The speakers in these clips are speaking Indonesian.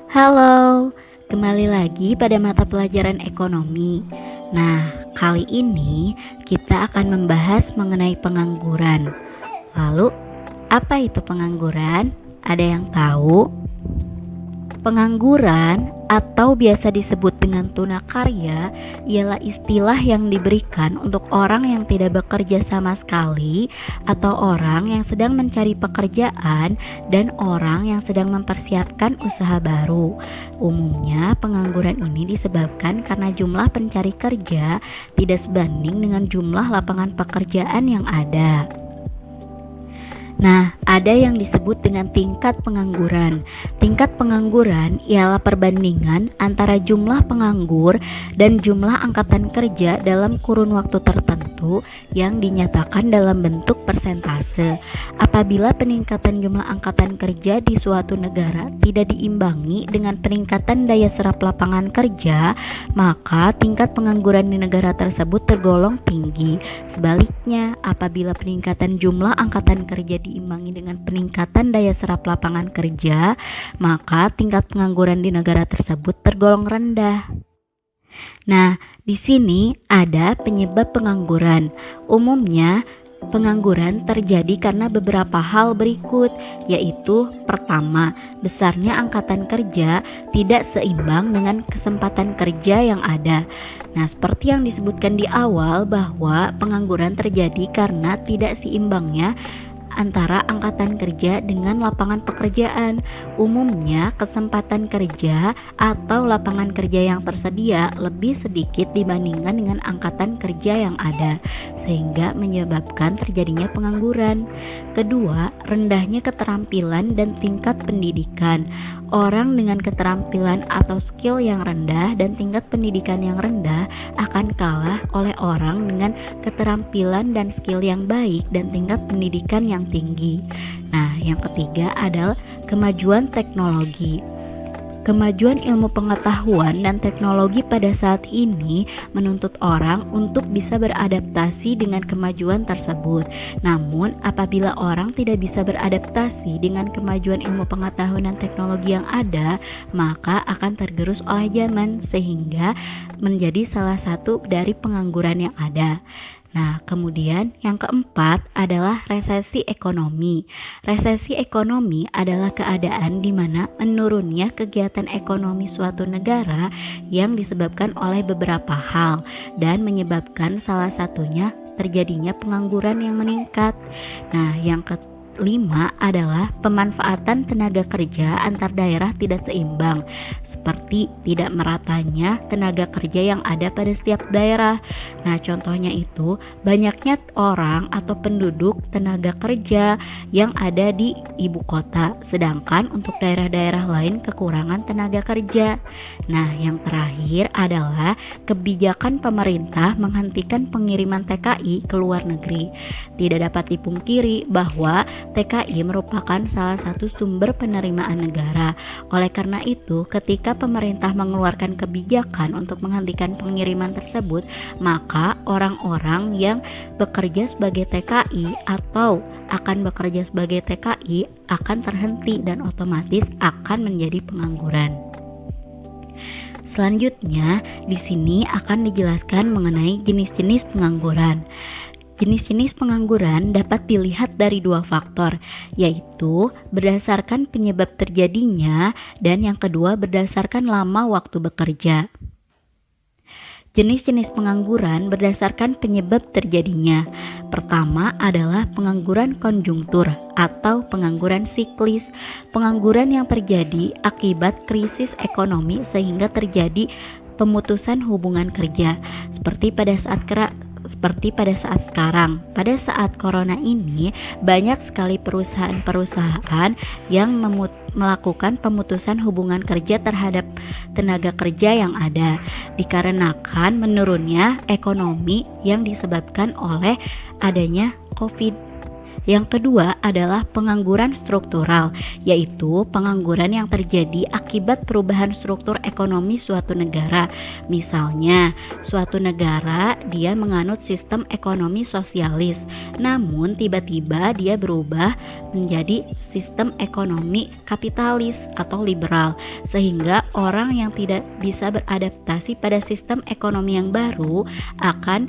Halo, kembali lagi pada mata pelajaran ekonomi. Nah, kali ini kita akan membahas mengenai pengangguran. Lalu, apa itu pengangguran? Ada yang tahu? Pengangguran atau biasa disebut dengan tunakarya ialah istilah yang diberikan untuk orang yang tidak bekerja sama sekali atau orang yang sedang mencari pekerjaan dan orang yang sedang mempersiapkan usaha baru. Umumnya pengangguran ini disebabkan karena jumlah pencari kerja tidak sebanding dengan jumlah lapangan pekerjaan yang ada. Nah, ada yang disebut dengan tingkat pengangguran. Tingkat pengangguran ialah perbandingan antara jumlah penganggur dan jumlah angkatan kerja dalam kurun waktu tertentu yang dinyatakan dalam bentuk persentase. Apabila peningkatan jumlah angkatan kerja di suatu negara tidak diimbangi dengan peningkatan daya serap lapangan kerja, maka tingkat pengangguran di negara tersebut tergolong tinggi. Sebaliknya, apabila peningkatan jumlah angkatan kerja diimbangi dengan peningkatan daya serap lapangan kerja, maka tingkat pengangguran di negara tersebut tergolong rendah. Nah, di sini ada penyebab pengangguran. Umumnya, pengangguran terjadi karena beberapa hal berikut, yaitu pertama, besarnya angkatan kerja tidak seimbang dengan kesempatan kerja yang ada. Nah, seperti yang disebutkan di awal bahwa pengangguran terjadi karena tidak seimbangnya antara angkatan kerja dengan lapangan pekerjaan. Umumnya kesempatan kerja atau lapangan kerja yang tersedia lebih sedikit dibandingkan dengan angkatan kerja yang ada, sehingga menyebabkan terjadinya pengangguran. Kedua, rendahnya keterampilan dan tingkat pendidikan. Orang dengan keterampilan atau skill yang rendah dan tingkat pendidikan yang rendah akan kalah oleh orang dengan keterampilan dan skill yang baik dan tingkat pendidikan yang tinggi. Nah, yang ketiga adalah kemajuan teknologi. Kemajuan ilmu pengetahuan dan teknologi pada saat ini menuntut orang untuk bisa beradaptasi dengan kemajuan tersebut. Namun, apabila orang tidak bisa beradaptasi dengan kemajuan ilmu pengetahuan dan teknologi yang ada, maka akan tergerus oleh zaman sehingga menjadi salah satu dari pengangguran yang ada. Nah, kemudian yang keempat adalah resesi ekonomi. Resesi ekonomi adalah keadaan di mana menurunnya kegiatan ekonomi suatu negara yang disebabkan oleh beberapa hal dan menyebabkan salah satunya terjadinya pengangguran yang meningkat. Nah, yang kelima adalah pemanfaatan tenaga kerja antar daerah tidak seimbang, seperti tidak meratanya tenaga kerja yang ada pada setiap daerah. Nah, contohnya itu banyaknya orang atau penduduk tenaga kerja yang ada di ibu kota, sedangkan untuk daerah-daerah lain kekurangan tenaga kerja. Nah, yang terakhir adalah kebijakan pemerintah menghentikan pengiriman TKI ke luar negeri. Tidak dapat dipungkiri bahwa TKI merupakan salah satu sumber penerimaan negara. Oleh karena itu, ketika pemerintah mengeluarkan kebijakan untuk menghentikan pengiriman tersebut, maka orang-orang yang bekerja sebagai TKI atau akan bekerja sebagai TKI akan terhenti dan otomatis akan menjadi pengangguran. Selanjutnya, di sini akan dijelaskan mengenai jenis-jenis pengangguran. Jenis-jenis pengangguran dapat dilihat dari dua faktor, yaitu berdasarkan penyebab terjadinya dan yang kedua berdasarkan lama waktu bekerja. Jenis-jenis pengangguran berdasarkan penyebab terjadinya. Pertama adalah pengangguran konjungtur atau pengangguran siklis. Pengangguran yang terjadi akibat krisis ekonomi sehingga terjadi pemutusan hubungan kerja, seperti pada saat sekarang. Pada saat corona ini, banyak sekali perusahaan-perusahaan yang melakukan pemutusan hubungan kerja terhadap tenaga kerja yang ada, dikarenakan menurunnya ekonomi yang disebabkan oleh adanya COVID. Yang kedua adalah pengangguran struktural, yaitu pengangguran yang terjadi akibat perubahan struktur ekonomi suatu negara. Misalnya, suatu negara dia menganut sistem ekonomi sosialis, namun tiba-tiba dia berubah menjadi sistem ekonomi kapitalis atau liberal, sehingga orang yang tidak bisa beradaptasi pada sistem ekonomi yang baru akan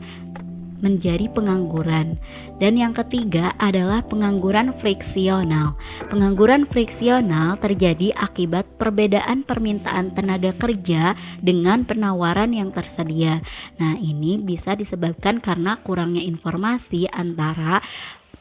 menjadi pengangguran. Dan yang ketiga adalah pengangguran friksional. Pengangguran friksional terjadi akibat perbedaan permintaan tenaga kerja dengan penawaran yang tersedia. Nah, ini bisa disebabkan karena kurangnya informasi antara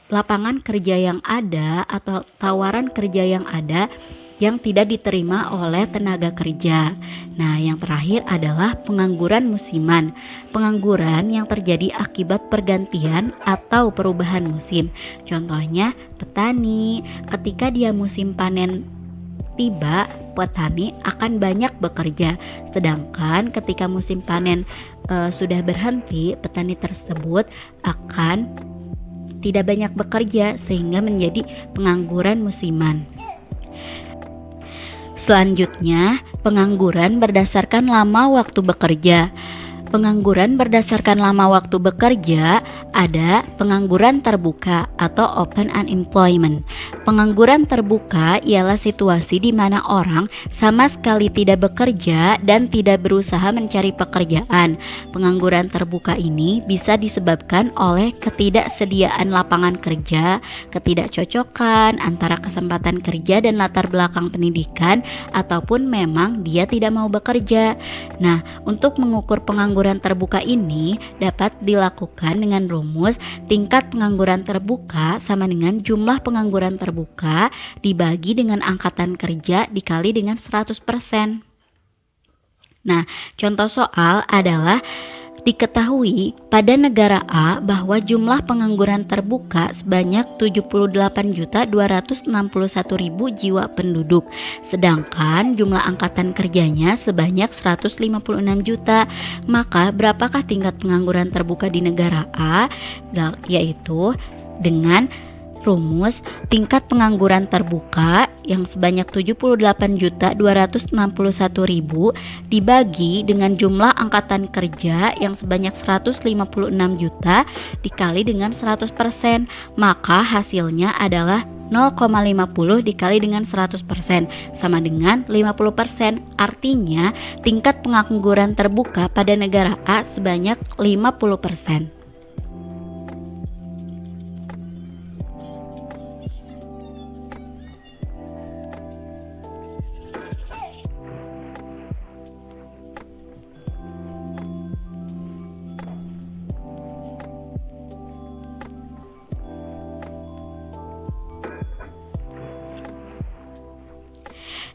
lapangan kerja yang ada atau tawaran kerja yang ada yang tidak diterima oleh tenaga kerja. Nah, yang terakhir adalah pengangguran musiman. Pengangguran yang terjadi akibat pergantian atau perubahan musim. Contohnya, petani ketika dia musim panen tiba, petani akan banyak bekerja. Sedangkan ketika musim panen sudah berhenti, petani tersebut akan tidak banyak bekerja sehingga menjadi pengangguran musiman. Selanjutnya, pengangguran berdasarkan lama waktu bekerja. Pengangguran berdasarkan lama waktu bekerja ada pengangguran terbuka atau open unemployment. Pengangguran terbuka ialah situasi di mana orang sama sekali tidak bekerja dan tidak berusaha mencari pekerjaan. Pengangguran terbuka ini bisa disebabkan oleh ketidaksediaan lapangan kerja, ketidakcocokan antara kesempatan kerja dan latar belakang pendidikan, ataupun memang dia tidak mau bekerja. Nah, untuk mengukur pengangguran terbuka ini dapat dilakukan dengan rumus tingkat pengangguran terbuka sama dengan jumlah pengangguran terbuka dibagi dengan angkatan kerja dikali dengan 100%. Nah, contoh soal adalah diketahui pada negara A bahwa jumlah pengangguran terbuka sebanyak 78.261.000 jiwa penduduk, sedangkan jumlah angkatan kerjanya sebanyak 156 juta. Maka berapakah tingkat pengangguran terbuka di negara A? Yaitu dengan rumus tingkat pengangguran terbuka yang sebanyak 78.261.000 dibagi dengan jumlah angkatan kerja yang sebanyak 156 juta dikali dengan 100%, maka hasilnya adalah 0,50 dikali dengan 100% sama dengan 50%. Artinya tingkat pengangguran terbuka pada negara A sebanyak 50%.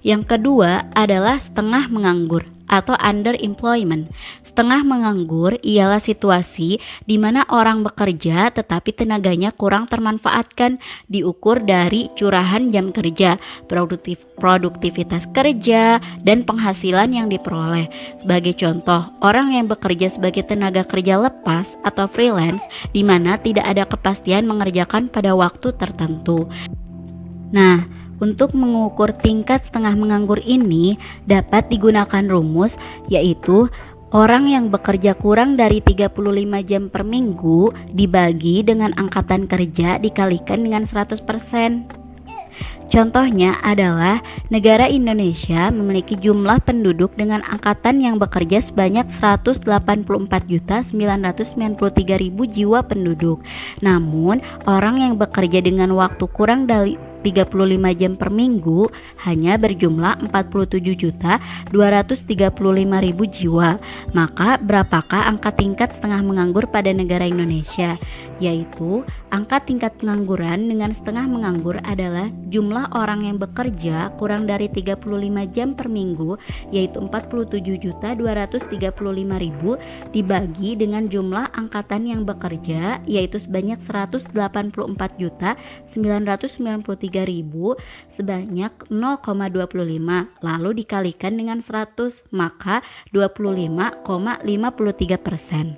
Yang kedua adalah setengah menganggur atau underemployment. Setengah menganggur ialah situasi di mana orang bekerja tetapi tenaganya kurang termanfaatkan, diukur dari curahan jam kerja, produktivitas kerja, dan penghasilan yang diperoleh. Sebagai contoh, orang yang bekerja sebagai tenaga kerja lepas atau freelance di mana tidak ada kepastian mengerjakan pada waktu tertentu. Nah, untuk mengukur tingkat setengah menganggur ini dapat digunakan rumus, yaitu orang yang bekerja kurang dari 35 jam per minggu dibagi dengan angkatan kerja dikalikan dengan 100%. Contohnya adalah negara Indonesia memiliki jumlah penduduk dengan angkatan yang bekerja sebanyak 184.993.000 jiwa penduduk. Namun, orang yang bekerja dengan waktu kurang dari 35 jam per minggu hanya berjumlah 47.235.000 jiwa. Maka berapakah angka tingkat setengah menganggur pada negara Indonesia? Yaitu angka tingkat pengangguran dengan setengah menganggur adalah jumlah orang yang bekerja kurang dari 35 jam per minggu, yaitu 47.235.000 dibagi dengan jumlah angkatan yang bekerja, yaitu sebanyak 184.993.000 sebanyak 0,25, lalu dikalikan dengan 100, maka 25,53%.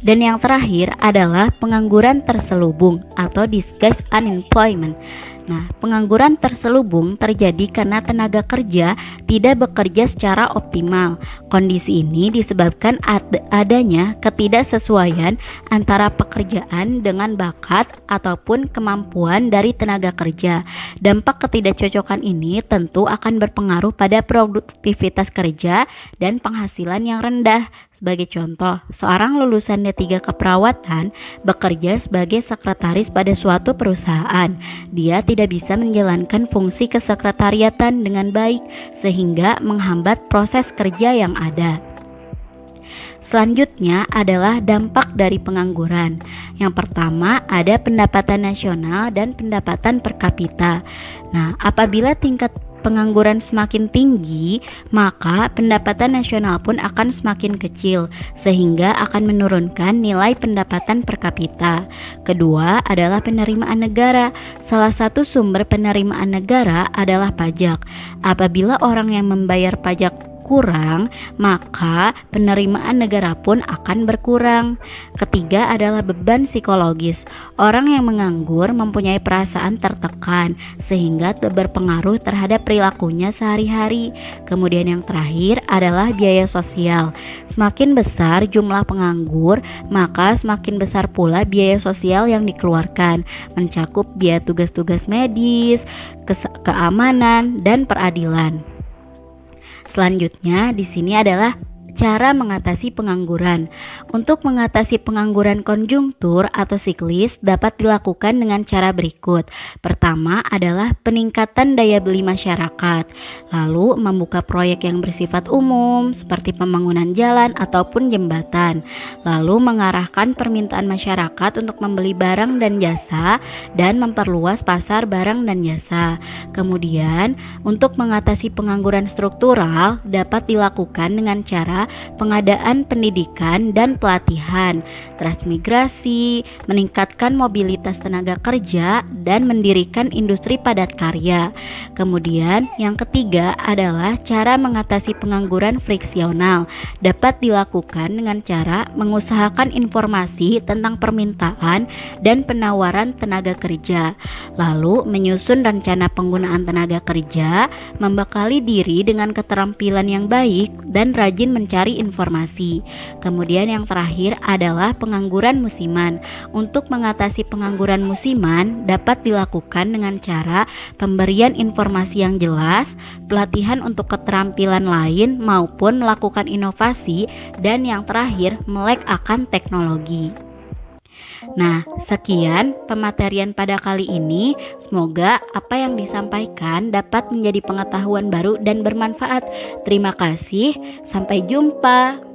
Dan yang terakhir adalah pengangguran terselubung atau disguised unemployment. Nah, pengangguran terselubung terjadi karena tenaga kerja tidak bekerja secara optimal. Kondisi ini disebabkan adanya ketidaksesuaian antara pekerjaan dengan bakat ataupun kemampuan dari tenaga kerja. Dampak ketidakcocokan ini tentu akan berpengaruh pada produktivitas kerja dan penghasilan yang rendah. Sebagai contoh, seorang lulusan D3 keperawatan bekerja sebagai sekretaris pada suatu perusahaan. Dia tidak bisa menjalankan fungsi kesekretariatan dengan baik sehingga menghambat proses kerja yang ada. Selanjutnya adalah dampak dari pengangguran. Yang pertama ada pendapatan nasional dan pendapatan per kapita. Nah, apabila tingkat pengangguran semakin tinggi, maka pendapatan nasional pun akan semakin kecil, sehingga akan menurunkan nilai pendapatan per kapita. Kedua adalah penerimaan negara. Salah satu sumber penerimaan negara adalah pajak. Apabila orang yang membayar pajak kurang, maka penerimaan negara pun akan berkurang. Ketiga adalah beban psikologis. Orang yang menganggur mempunyai perasaan tertekan sehingga berpengaruh terhadap perilakunya sehari-hari. Kemudian yang terakhir adalah biaya sosial. Semakin besar jumlah penganggur, maka semakin besar pula biaya sosial yang dikeluarkan, mencakup biaya tugas-tugas medis, keamanan, dan peradilan. Selanjutnya di sini adalah cara mengatasi pengangguran. Untuk mengatasi pengangguran konjungtur atau siklis dapat dilakukan dengan cara berikut. Pertama adalah peningkatan daya beli masyarakat. Lalu membuka proyek yang bersifat umum seperti pembangunan jalan ataupun jembatan. Lalu mengarahkan permintaan masyarakat untuk membeli barang dan jasa dan memperluas pasar barang dan jasa. Kemudian untuk mengatasi pengangguran struktural dapat dilakukan dengan cara pengadaan pendidikan dan pelatihan, transmigrasi, meningkatkan mobilitas tenaga kerja, dan mendirikan industri padat karya. Kemudian yang ketiga adalah cara mengatasi pengangguran friksional. Dapat dilakukan dengan cara mengusahakan informasi tentang permintaan dan penawaran tenaga kerja, lalu menyusun rencana penggunaan tenaga kerja, membekali diri dengan keterampilan yang baik, dan rajin mencari informasi. Kemudian yang terakhir adalah pengangguran musiman. Untuk mengatasi pengangguran musiman dapat dilakukan dengan cara pemberian informasi yang jelas, pelatihan untuk keterampilan lain maupun melakukan inovasi, dan yang terakhir melek akan teknologi. Nah, sekian pematerian pada kali ini. Semoga apa yang disampaikan dapat menjadi pengetahuan baru dan bermanfaat. Terima kasih, sampai jumpa.